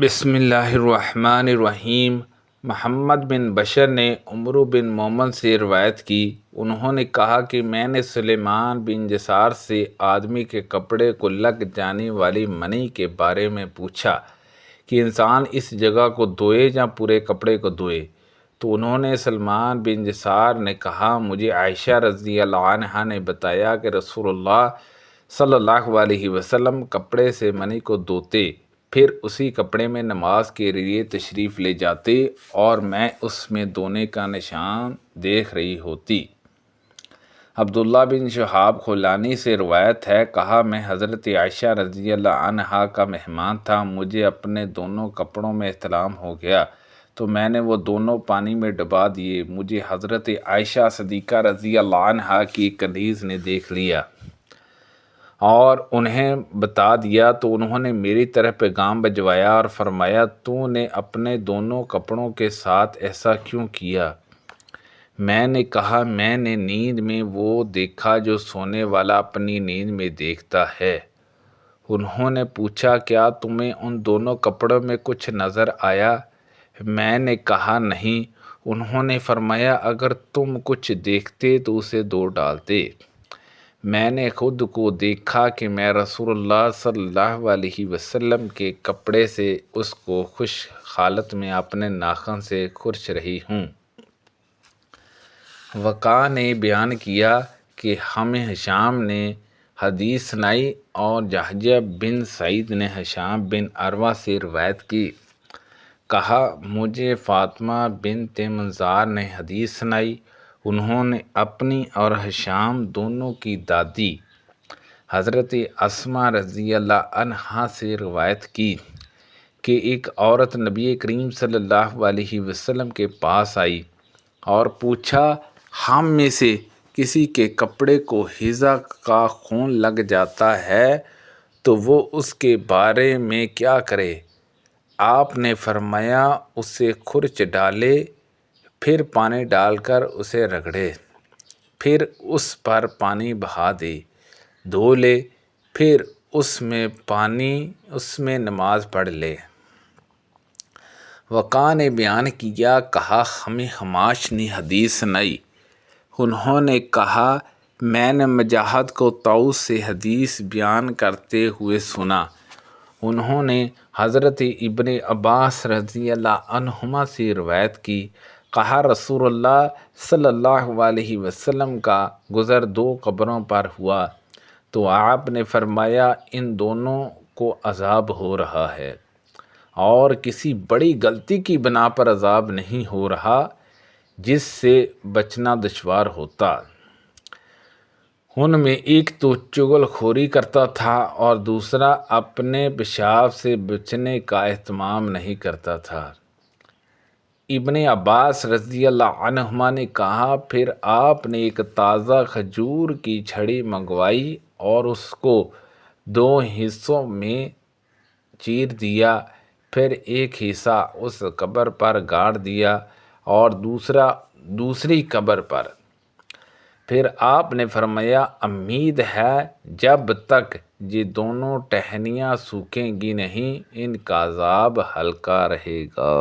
بسم اللہ الرحمن الرحیم۔ محمد بن بشر نے عمرو بن مومن سے روایت کی، انہوں نے کہا کہ میں نے سلیمان بن یسار سے آدمی کے کپڑے کو لگ جانے والی منی کے بارے میں پوچھا کہ انسان اس جگہ کو دھوئے یا پورے کپڑے کو دھوئے، تو انہوں نے سلیمان بن یسار نے کہا مجھے عائشہ رضی اللہ عنہا نے بتایا کہ رسول اللہ صلی اللہ علیہ وسلم کپڑے سے منی کو دھوتے، پھر اسی کپڑے میں نماز کے لیے تشریف لے جاتے اور میں اس میں دھونے کا نشان دیکھ رہی ہوتی۔ عبداللہ بن شہاب خولانی سے روایت ہے، کہا میں حضرت عائشہ رضی اللہ عنہا کا مہمان تھا، مجھے اپنے دونوں کپڑوں میں احتلام ہو گیا تو میں نے وہ دونوں پانی میں ڈبا دیے، مجھے حضرت عائشہ صدیقہ رضی اللہ عنہا کی کنیز نے دیکھ لیا اور انہیں بتا دیا تو انہوں نے میری طرف پیغام بھجوایا اور فرمایا تو نے اپنے دونوں کپڑوں کے ساتھ ایسا کیوں کیا؟ میں نے کہا میں نے نیند میں وہ دیکھا جو سونے والا اپنی نیند میں دیکھتا ہے۔ انہوں نے پوچھا کیا تمہیں ان دونوں کپڑوں میں کچھ نظر آیا؟ میں نے کہا نہیں۔ انہوں نے فرمایا اگر تم کچھ دیکھتے تو اسے دھو ڈالتے۔ میں نے خود کو دیکھا کہ میں رسول اللہ صلی اللہ علیہ وسلم کے کپڑے سے اس کو خشک حالت میں اپنے ناخن سے کھرچ رہی ہوں۔ وقاع نے بیان کیا کہ ہمیں ہشام نے حدیث سنائی اور جہجہ بن سعید نے ہشام بن عروہ سے روایت کی، کہا مجھے فاطمہ بنت منظار نے حدیث سنائی، انہوں نے اپنی اور ہشام دونوں کی دادی حضرت اسماء رضی اللہ عنہا سے روایت کی کہ ایک عورت نبی کریم صلی اللہ علیہ وسلم کے پاس آئی اور پوچھا ہم میں سے کسی کے کپڑے کو حیضہ کا خون لگ جاتا ہے تو وہ اس کے بارے میں کیا کرے؟ آپ نے فرمایا اسے کھرچ ڈالے، پھر پانی ڈال کر اسے رگڑے، پھر اس پر پانی بہا دے، دھو لے، پھر اس میں نماز پڑھ لے۔ وقاع نے بیان کیا، کہا ہمیں حماش نے حدیث سنائی، انہوں نے کہا میں نے مجاہد کو طاؤس سے حدیث بیان کرتے ہوئے سنا، انہوں نے حضرت ابن عباس رضی اللہ عنہما سے روایت کی، کہا رسول اللہ صلی اللہ علیہ وسلم کا گزر دو قبروں پر ہوا تو آپ نے فرمایا ان دونوں کو عذاب ہو رہا ہے اور کسی بڑی غلطی کی بنا پر عذاب نہیں ہو رہا جس سے بچنا دشوار ہوتا۔ ان میں ایک تو چغل خوری کرتا تھا اور دوسرا اپنے پیشاب سے بچنے کا اہتمام نہیں کرتا تھا۔ ابن عباس رضی اللہ عنہما نے کہا پھر آپ نے ایک تازہ کھجور کی چھڑی منگوائی اور اس کو دو حصوں میں چیر دیا، پھر ایک حصہ اس قبر پر گاڑ دیا اور دوسرا دوسری قبر پر۔ پھر آپ نے فرمایا امید ہے جب تک یہ دونوں ٹہنیاں سوکھیں گی نہیں ان کا عذاب ہلکا رہے گا۔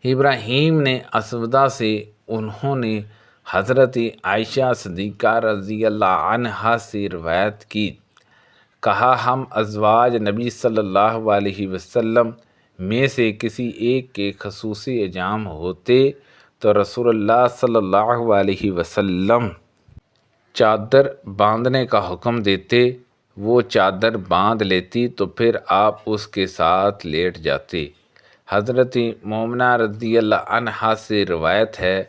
ابراہیم نے اسودہ سے، انہوں نے حضرت عائشہ صدیقہ رضی اللہ عنہا سے روایت کی، کہا ہم ازواج نبی صلی اللہ علیہ وسلم میں سے کسی ایک کے خصوصی ایام ہوتے تو رسول اللہ صلی اللہ علیہ وسلم چادر باندھنے کا حکم دیتے، وہ چادر باندھ لیتی تو پھر آپ اس کے ساتھ لیٹ جاتے۔ حضرت مومنہ رضی اللہ عنہا سے روایت ہے،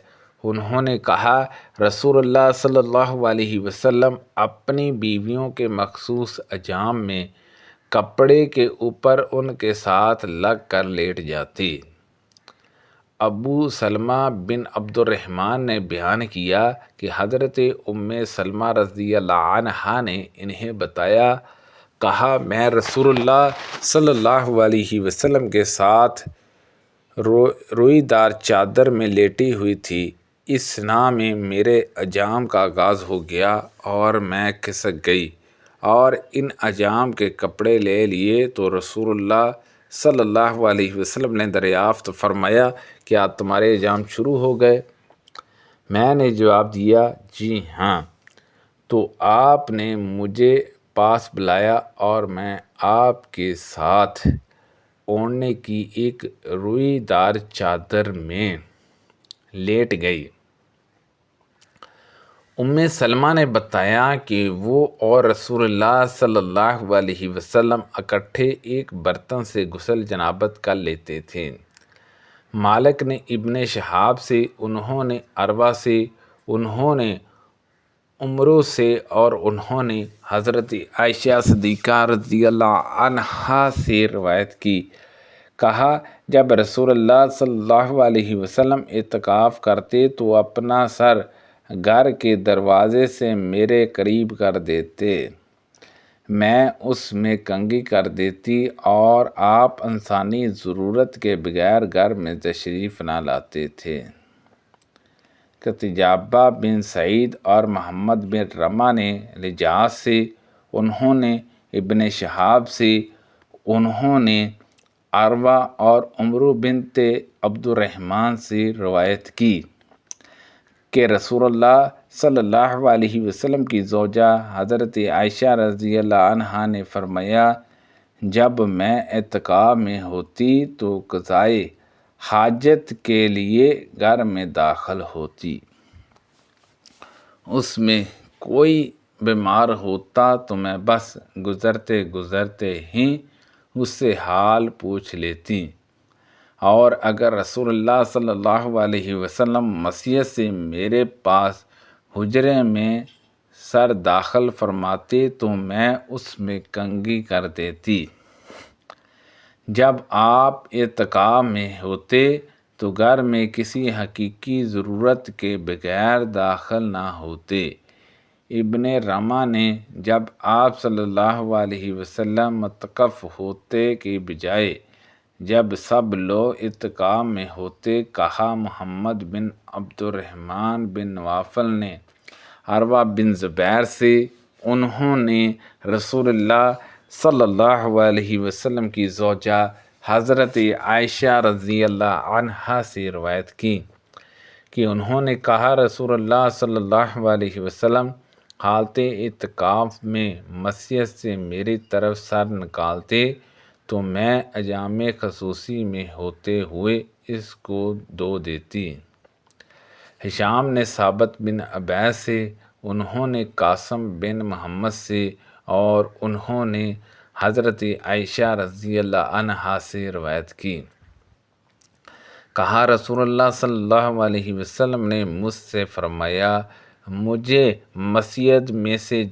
انہوں نے کہا رسول اللہ صلی اللہ علیہ وسلم اپنی بیویوں کے مخصوص ایام میں کپڑے کے اوپر ان کے ساتھ لگ کر لیٹ جاتے۔ ابو سلمہ بن عبد الرحمن نے بیان کیا کہ حضرت ام سلمہ رضی اللہ عنہا نے انہیں بتایا، کہا میں رسول اللہ صلی اللہ علیہ وسلم کے ساتھ روئی دار چادر میں لیٹی ہوئی تھی، اس نا میں میرے ایام کا آغاز ہو گیا اور میں کھسک گئی اور ان اجام کے کپڑے لے لیے تو رسول اللہ صلی اللہ علیہ وسلم نے دریافت فرمایا کیا تمہارے اجام شروع ہو گئے؟ میں نے جواب دیا جی ہاں۔ تو آپ نے مجھے پاس بلایا اور میں آپ کے ساتھ اوڑھنے کی ایک روئی دار چادر میں لیٹ گئی۔ سلمہ نے بتایا کہ وہ اور رسول اللہ صلی اللہ علیہ وسلم اکٹھے ایک برتن سے غسل جنابت کر لیتے تھے۔ مالک نے ابن شہاب سے، انہوں نے عروہ سے، انہوں نے عمرو سے اور انہوں نے حضرت عائشہ صدیقہ رضی اللہ عنہا سے روایت کی۔ کہا جب رسول اللہ صلی اللہ علیہ وسلم اعتکاف کرتے تو اپنا سر گھر کے دروازے سے میرے قریب کر دیتے، میں اس میں کنگھی کر دیتی اور آپ انسانی ضرورت کے بغیر گھر میں تشریف نہ لاتے تھے۔ قتیبہ بن سعید اور محمد بن رمح نے لجاز سے، انہوں نے ابن شہاب سے، انہوں نے عروہ اور عمرو بنت عبد الرحمن سے روایت کی کہ رسول اللہ صلی اللہ علیہ وسلم کی زوجہ حضرت عائشہ رضی اللہ عنہا نے فرمایا جب میں اعتکاف میں ہوتی تو قضائے حاجت کے لیے گھر میں داخل ہوتی، اس میں کوئی بیمار ہوتا تو میں بس گزرتے گزرتے ہی اس سے حال پوچھ لیتی، اور اگر رسول اللہ صلی اللہ علیہ وسلم مسجد سے میرے پاس حجرے میں سر داخل فرماتے تو میں اس میں کنگھی کر دیتی۔ جب آپ اعتکاف میں ہوتے تو گھر میں کسی حقیقی ضرورت کے بغیر داخل نہ ہوتے۔ ابن رمح نے جب آپ صلی اللہ علیہ وسلم معتکف ہوتے کے بجائے جب سب لوگ اعتکاف میں ہوتے کہا محمد بن عبد الرحمن بن نوفل نے عروہ بن زبیر سے، انہوں نے رسول اللہ صلی اللہ علیہ وسلم کی زوجہ حضرت عائشہ رضی اللہ عنہا سے روایت کی کہ انہوں نے کہا رسول اللہ صلی اللہ علیہ وسلم حالت اعتکاف میں مسجد سے میری طرف سر نکالتے تو میں اجام خصوصی میں ہوتے ہوئے اس کو دھو دیتی۔ ہشام نے ثابت بن عبید سے، انہوں نے قاسم بن محمد سے اور انہوں نے حضرت عائشہ رضی اللہ عنہا سے روایت کی۔ کہا رسول اللہ صلی اللہ علیہ وسلم نے مجھ سے فرمایا مجھے مسجد میں سے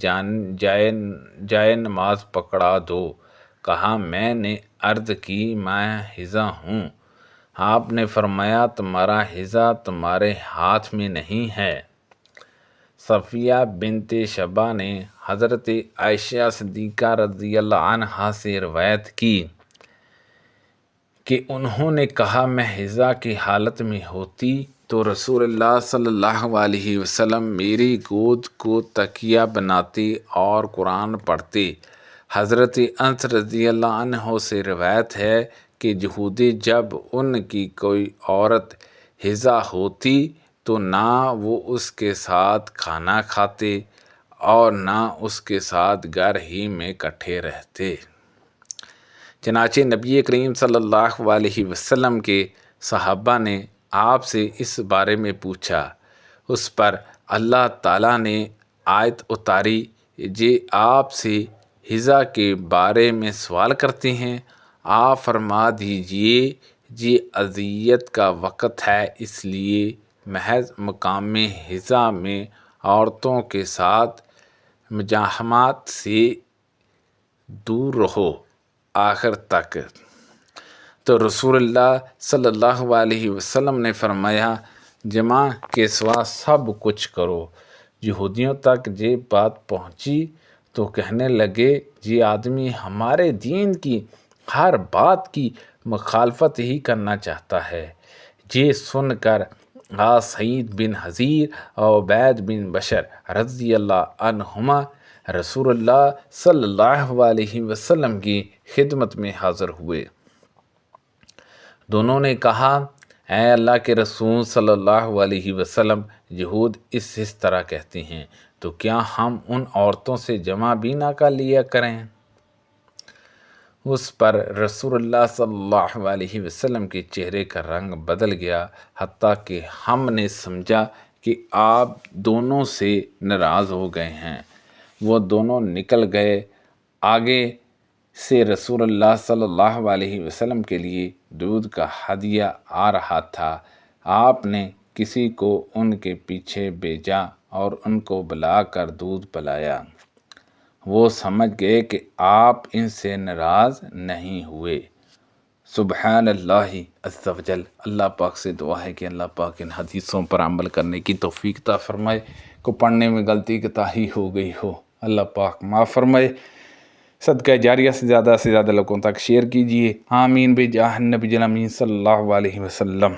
جائے نماز پکڑا دو۔ کہا میں نے عرض کی میں حذا ہوں۔ آپ نے فرمایا تمہارا حذا تمہارے ہاتھ میں نہیں ہے۔ صفیہ بنت شبہ نے حضرت عائشہ صدیقہ رضی اللہ عنہا سے روایت کی کہ انہوں نے کہا میں حذا کی حالت میں ہوتی تو رسول اللہ صلی اللہ علیہ وسلم میری گود کو تکیہ بناتے اور قرآن پڑھتے۔ حضرت انس رضی اللہ عنہ سے روایت ہے کہ یہودی جب ان کی کوئی عورت حذا ہوتی تو نہ وہ اس کے ساتھ کھانا کھاتے اور نہ اس کے ساتھ گھر ہی میں اکٹھے رہتے۔ چنانچہ نبی کریم صلی اللہ علیہ وسلم کے صحابہ نے آپ سے اس بارے میں پوچھا، اس پر اللہ تعالیٰ نے آیت اتاری جے آپ سے حذا کے بارے میں سوال کرتے ہیں، آپ فرما دیجئے یہ اذیت کا وقت ہے، اس لیے محض مقام حذا میں عورتوں کے ساتھ مزاحمت سے دور رہو آخر تک۔ تو رسول اللہ صلی اللہ علیہ وسلم نے فرمایا جمع کے سوا سب کچھ کرو۔ یہودیوں تک یہ بات پہنچی تو کہنے لگے یہ آدمی ہمارے دین کی ہر بات کی مخالفت ہی کرنا چاہتا ہے۔ یہ سن کر سعید بن حضیر اور عبید بن بشر رضی اللہ عنہما رسول اللہ صلی اللہ علیہ وسلم کی خدمت میں حاضر ہوئے۔ دونوں نے کہا، اے اللہ کے رسول صلی اللہ علیہ وسلم، یہود اس طرح کہتے ہیں تو کیا ہم ان عورتوں سے جمع بھی نہ کر لیا کریں؟ اس پر رسول اللہ صلی اللہ علیہ وسلم کے چہرے کا رنگ بدل گیا، حتیٰ کہ ہم نے سمجھا کہ آپ دونوں سے ناراض ہو گئے ہیں۔ وہ دونوں نکل گئے۔ آگے سے رسول اللہ صلی اللہ علیہ وسلم کے لیے دودھ کا ہدیہ آ رہا تھا۔ آپ نے کسی کو ان کے پیچھے بھیجا اور ان کو بلا کر دودھ پلایا۔ وہ سمجھ گئے کہ آپ ان سے ناراض نہیں ہوئے۔ سبحان اللہ عز و جل۔ اللہ پاک سے دعا ہے کہ اللہ پاک ان حدیثوں پر عمل کرنے کی توفیق عطا فرمائے۔ کو پڑھنے میں غلطی کوتاہی ہو گئی ہو، اللہ پاک معاف فرمائے۔ صدقہ جاریہ سے زیادہ لوگوں تک شیئر کیجیے۔ آمین بجاہ النبی الامین صلی اللہ علیہ وسلم۔